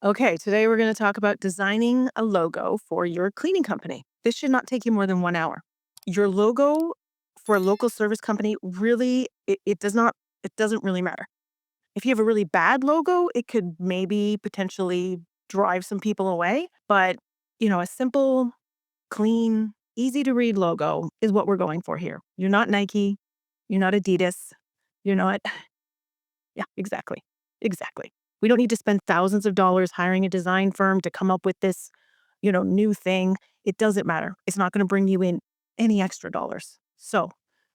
Okay, today we're going to talk about designing a logo for your cleaning company. This should not take you more than 1 hour. Your logo for a local service company really, it doesn't really matter. If you have a really bad logo, it could maybe potentially drive some people away. But, a simple, clean, easy to read logo is what we're going for here. You're not Nike. You're not Adidas. You're not Yeah, exactly. Exactly. We don't need to spend thousands of dollars hiring a design firm to come up with this, new thing. It doesn't matter. It's not going to bring you in any extra dollars. So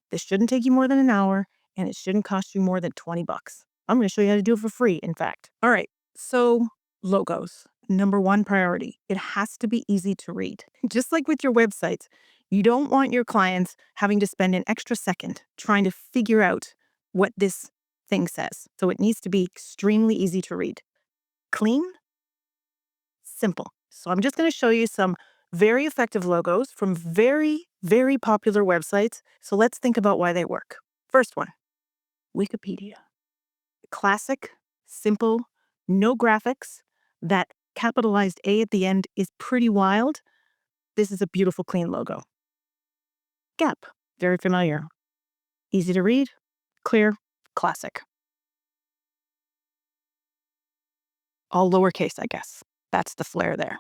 this shouldn't take you more than an hour and it shouldn't cost you more than 20 bucks. I'm going to show you how to do it for free, in fact. All right. So logos, number one priority. It has to be easy to read. Just like with your websites, you don't want your clients having to spend an extra second trying to figure out what this thing says. So it needs to be extremely easy to read. Clean, simple. So I'm just going to show you some very effective logos from very, very popular websites. So let's think about why they work. First one, Wikipedia. Classic, simple, no graphics. That capitalized A at the end is pretty wild. This is a beautiful, clean logo. Gap, very familiar. Easy to read, clear, classic. All lowercase, I guess. That's the flair there.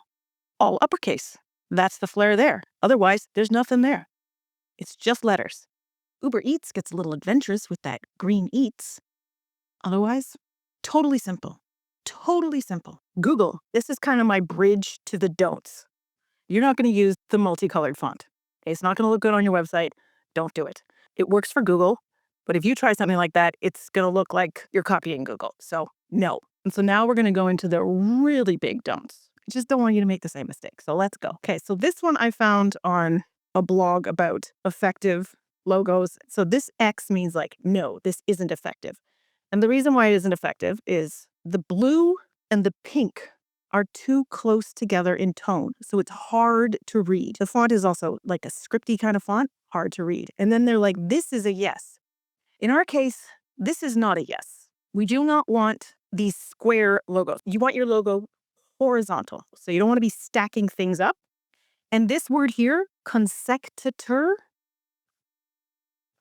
All uppercase. That's the flair there. Otherwise, there's nothing there. It's just letters. Uber Eats gets a little adventurous with that green Eats. Otherwise, totally simple. Totally simple. Google, this is kind of my bridge to the don'ts. You're not going to use the multicolored font. It's not going to look good on your website. Don't do it. It works for Google, but if you try something like that, it's going to look like you're copying Google. So no. And so now we're going to go into the really big don'ts. I just don't want you to make the same mistake. So let's go. Okay, so this one I found on a blog about effective logos. So this X means like, no, this isn't effective. And the reason why it isn't effective is the blue and the pink are too close together in tone. So it's hard to read. The font is also like a scripty kind of font, hard to read. And then they're like, this is a yes. In our case, this is not a yes. We do not want these square logos. You want your logo horizontal. So you don't want to be stacking things up. And this word here, consecutor,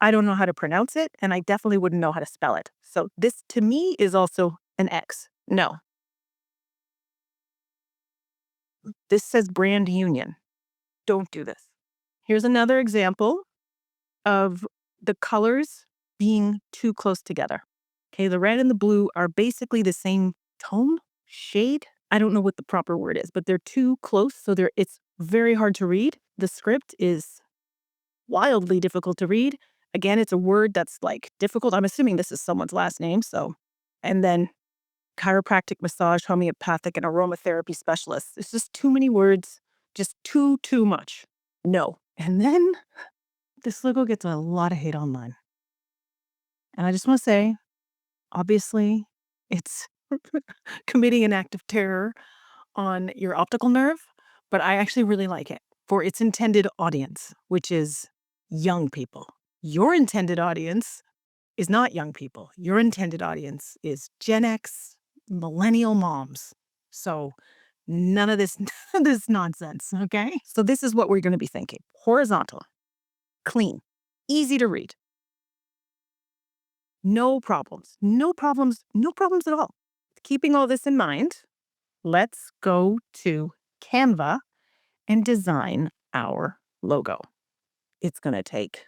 I don't know how to pronounce it, and I definitely wouldn't know how to spell it. So this to me is also an X. No. This says brand union. Don't do this. Here's another example of the colors being too close together. Okay, the red and the blue are basically the same tone, shade. I don't know what the proper word is, but they're too close, so it's very hard to read. The script is wildly difficult to read. Again, it's a word that's like difficult. I'm assuming this is someone's last name, so. And then chiropractic, massage, homeopathic, and aromatherapy specialist. It's just too many words, just too much. No. And then this logo gets a lot of hate online. And I just want to say, obviously, it's committing an act of terror on your optical nerve, but I actually really like it for its intended audience, which is young people. Your intended audience is not young people. Your intended audience is Gen X, millennial moms. So none of this, this nonsense, okay? So this is what we're going to be thinking. Horizontal, clean, easy to read. No problems. No problems. No problems at all. Keeping all this in mind, let's go to Canva and design our logo. It's going to take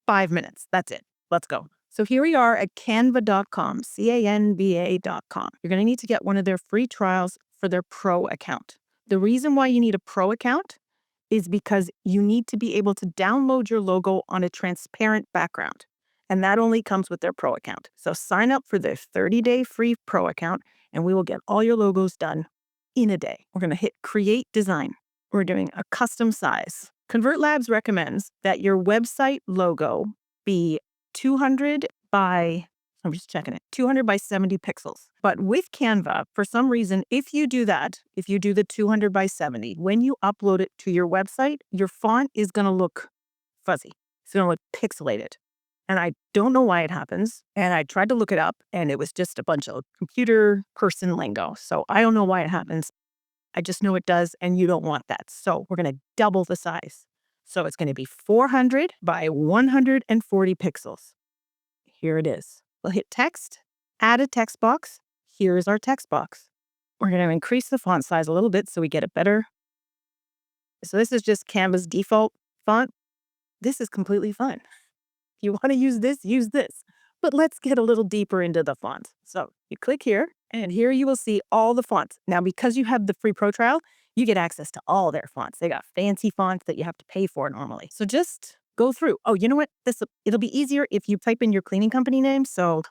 5 minutes. That's it. Let's go. So here we are at canva.com, canva.com. You're going to need to get one of their free trials for their pro account. The reason why you need a pro account is because you need to be able to download your logo on a transparent background. And that only comes with their pro account. So sign up for their 30-day free pro account and we will get all your logos done in a day. We're going to hit create design. We're doing a custom size. ConvertLabs recommends that your website logo be 200 by, I'm just checking it, 200 by 70 pixels. But with Canva, for some reason, if you do that, if you do the 200 by 70, when you upload it to your website, your font is going to look fuzzy. It's going to look pixelated. And I don't know why it happens. And I tried to look it up and it was just a bunch of computer person lingo. So I don't know why it happens. I just know it does. And you don't want that. So we're going to double the size. So it's going to be 400 by 140 pixels. Here it is. We'll hit text, add a text box. Here is our text box. We're going to increase the font size a little bit so we get it better. So this is just Canva's default font. This is completely fine. If you want to use this, use this. But let's get a little deeper into the font. So you click here, and here you will see all the fonts. Now, because you have the free pro trial, you get access to all their fonts. They got fancy fonts that you have to pay for normally. So just go through. Oh, you know what? It'll be easier if you type in your cleaning company name. So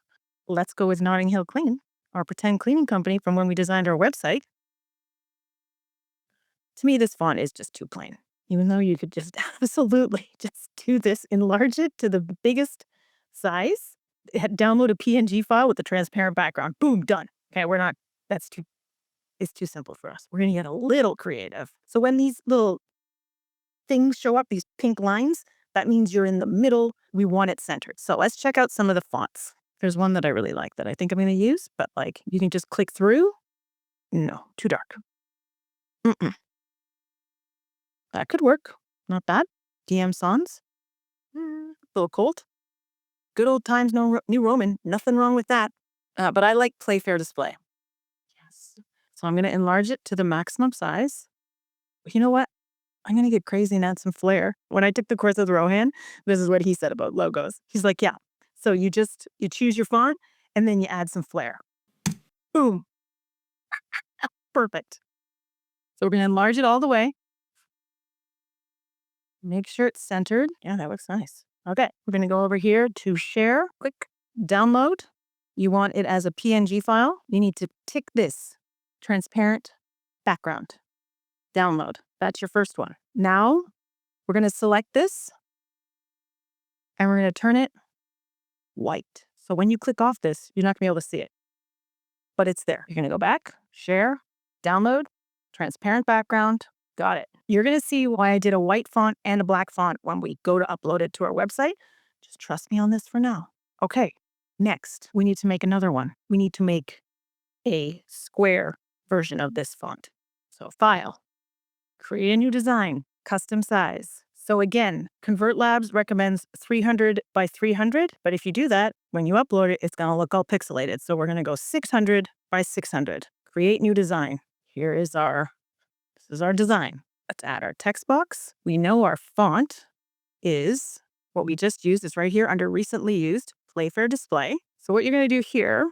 let's go with Notting Hill Clean, our pretend cleaning company from when we designed our website. To me, this font is just too plain. Even though you could just absolutely just do this, enlarge it to the biggest size, download a PNG file with a transparent background. Boom, done. Okay, it's too simple for us. We're gonna get a little creative. So when these little things show up, these pink lines, that means you're in the middle. We want it centered. So let's check out some of the fonts. There's one that I really like that I think I'm gonna use, but like you can just click through. No, too dark. Mm-mm. That could work. Not bad. DM Sans. A little cold. Good old times, no New Roman. Nothing wrong with that. But I like Playfair display. Yes. So I'm going to enlarge it to the maximum size. You know what? I'm going to get crazy and add some flair. When I took the course with Rohan, this is what he said about logos. He's like, yeah. So you choose your font and then you add some flair. Boom. Perfect. So we're going to enlarge it all the way. Make sure it's centered. Yeah, that looks nice. Okay, we're going to go over here to share. Click download. You want it as a PNG file. You need to tick this transparent background. Download. That's your first one. Now we're going to select this and we're going to turn it white. So when you click off this, you're not going to be able to see it, but it's there. You're going to go back, share, download, transparent background. Got it. You're going to see why I did a white font and a black font when we go to upload it to our website. Just trust me on this for now. Okay, next, we need to make another one. We need to make a square version of this font. So File, Create a New Design, Custom Size. So again, ConvertLabs recommends 300 by 300, but if you do that, when you upload it, it's going to look all pixelated. So we're going to go 600 by 600. Create New Design. This is our design. Let's add our text box. We know our font is what we just used. It's right here under recently used, Playfair Display. So what you're going to do here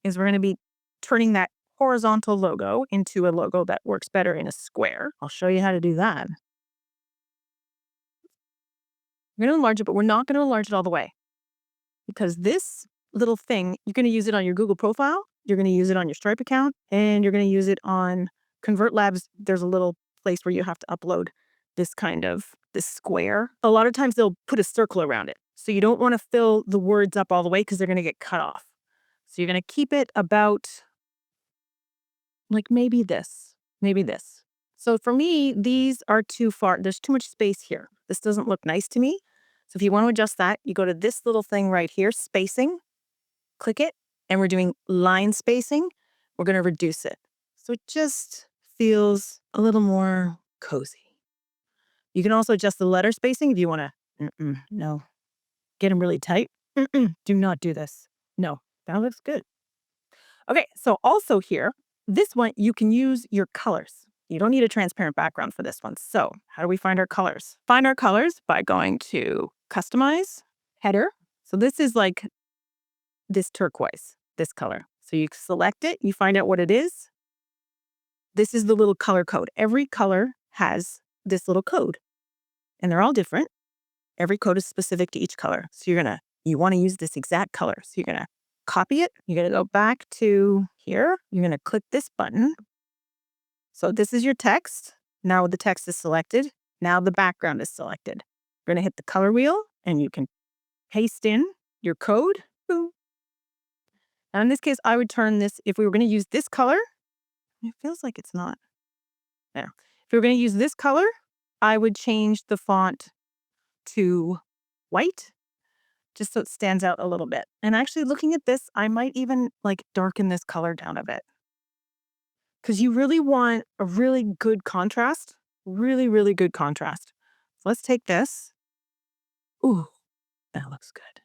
is we're going to be turning that horizontal logo into a logo that works better in a square. I'll show you how to do that. We're going to enlarge it, but we're not going to enlarge it all the way because this little thing, you're going to use it on your Google profile, you're going to use it on your Stripe account, and you're going to use it on ConvertLabs. There's a little place where you have to upload this square. A lot of times they'll put a circle around it. So you don't want to fill the words up all the way because they're going to get cut off. So you're going to keep it about like maybe this. So for me, these are too far. There's too much space here. This doesn't look nice to me. So if you want to adjust that, you go to this little thing right here, spacing, click it, and we're doing line spacing. We're going to reduce it. So it just feels a little more cozy. You can also adjust the letter spacing if you want to, no, get them really tight. Do not do this. No, that looks good. Okay, so also here, this one, you can use your colors. You don't need a transparent background for this one. So how do we find our colors? Find our colors by going to Customize, Header. So this is like this turquoise, this color. So you select it, you find out what it is. This is the little color code. Every color has this little code, and they're all different. Every code is specific to each color. So you want to use this exact color. So you're going to copy it. You're going to go back to here. You're going to click this button. So this is your text. Now the text is selected. Now the background is selected. You're going to hit the color wheel and you can paste in your code. Boom. Now in this case, I would turn this, if we were going to use this color, it feels like it's not there. If we were going to use this color, I would change the font to white. just so it stands out a little bit. And actually looking at this, I might even like darken this color down a bit because you really want a really good contrast, really, really good contrast. So let's take this. Ooh, that looks good.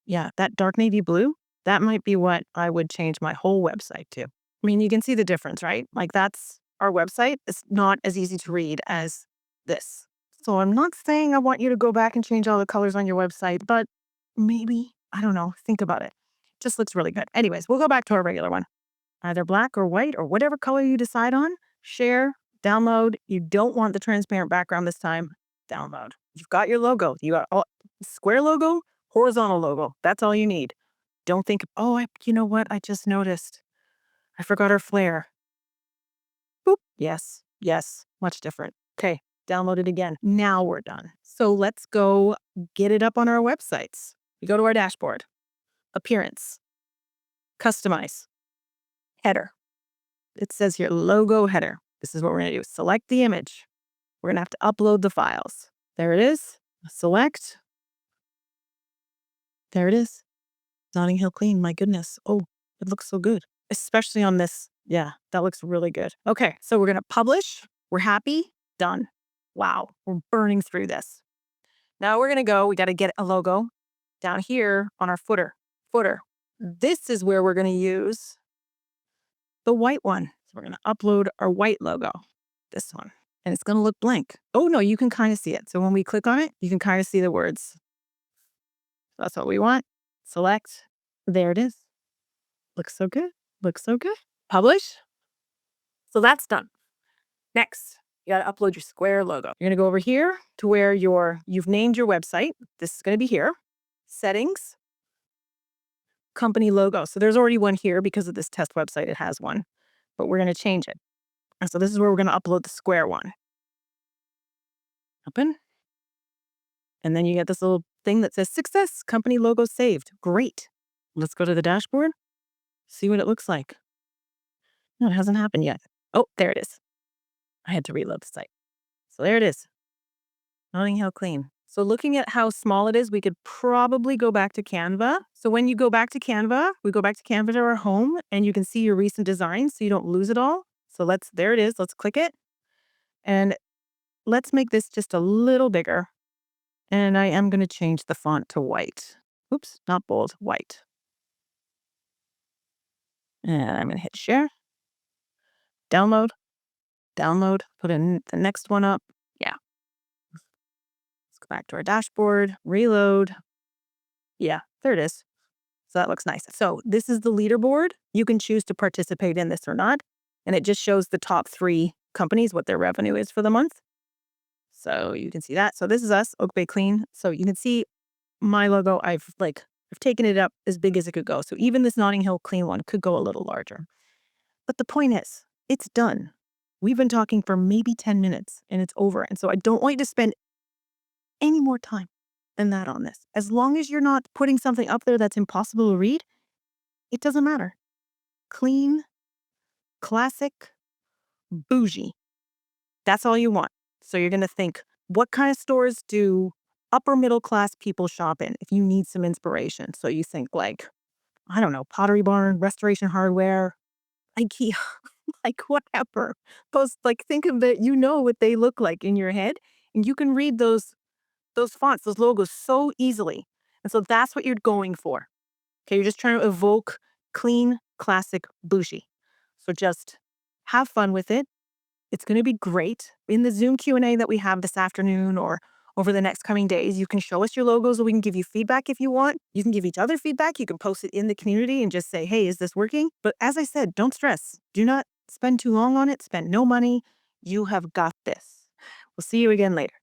Yeah, that dark navy blue, that might be what I would change my whole website to. I mean, you can see the difference, right? Like that's our website. It's not as easy to read as this. So I'm not saying I want you to go back and change all the colors on your website, but maybe, I don't know, think about it. Just looks really good. Anyways, we'll go back to our regular one. Either black or white or whatever color you decide on, share, download. You don't want the transparent background this time, download. You've got your logo. You got all square logo, horizontal logo. That's all you need. Don't think, oh, you know what? I just noticed. I forgot our flare. Boop. Yes, yes, much different. Okay, download it again. Now we're done. So let's go get it up on our websites. We go to our dashboard, appearance, customize, header. It says here, logo header. This is what we're going to do. Select the image. We're going to have to upload the files. There it is. Select. There it is. Notting Hill Clean. My goodness. Oh, it looks so good. Especially on this. Yeah, that looks really good. Okay, so we're going to publish. We're happy. Done. Wow, we're burning through this. Now we're going to go. We got to get a logo down here on our footer. Footer. This is where we're going to use the white one. So we're going to upload our white logo. This one. And it's going to look blank. Oh, no, you can kind of see it. So when we click on it, you can kind of see the words. That's what we want. Select. There it is. Looks so good. Looks so good. Publish. So that's done. Next, you got to upload your square logo. You're going to go over here to where you've named your website. This is going to be here. Settings. Company logo. So there's already one here because of this test website. It has one. But we're going to change it. And so this is where we're going to upload the square one. Open. And then you get this little thing that says success, company logo saved. Great. Let's go to the dashboard, see what it looks like. No, it hasn't happened yet. Oh, there it is. I had to reload the site. So there it is. Notting Hill Clean. So looking at how small it is, we could probably go back to Canva. So when you go back to Canva, we go back to Canva to our home and you can see your recent designs so you don't lose it all. So there it is. Let's click it. And let's make this just a little bigger. And I am going to change the font to white. Oops, not bold, white. And I'm going to hit share. Download. Download. Put in the next one up. Yeah. Let's go back to our dashboard. Reload. Yeah, there it is. So that looks nice. So this is the leaderboard. You can choose to participate in this or not. And it just shows the top 3 companies, what their revenue is for the month. So you can see that. So this is us, Oak Bay Clean. So you can see my logo. I've taken it up as big as it could go. So even this Notting Hill Clean one could go a little larger. But the point is, it's done. We've been talking for maybe 10 minutes and it's over. And so I don't want you to spend any more time than that on this. As long as you're not putting something up there that's impossible to read, it doesn't matter. Clean, classic, bougie. That's all you want. So you're going to think, what kind of stores do upper middle class people shop in if you need some inspiration? So you think like, I don't know, Pottery Barn, Restoration Hardware, IKEA, like whatever. Those, like, think of it, you know what they look like in your head. And you can read those fonts, those logos so easily. And so that's what you're going for. Okay, you're just trying to evoke clean, classic, bougie. So just have fun with it. It's going to be great. In the Zoom Q&A that we have this afternoon or over the next coming days, you can show us your logos, or we can give you feedback if you want. You can give each other feedback. You can post it in the community and just say, hey, is this working? But as I said, don't stress. Do not spend too long on it. Spend no money. You have got this. We'll see you again later.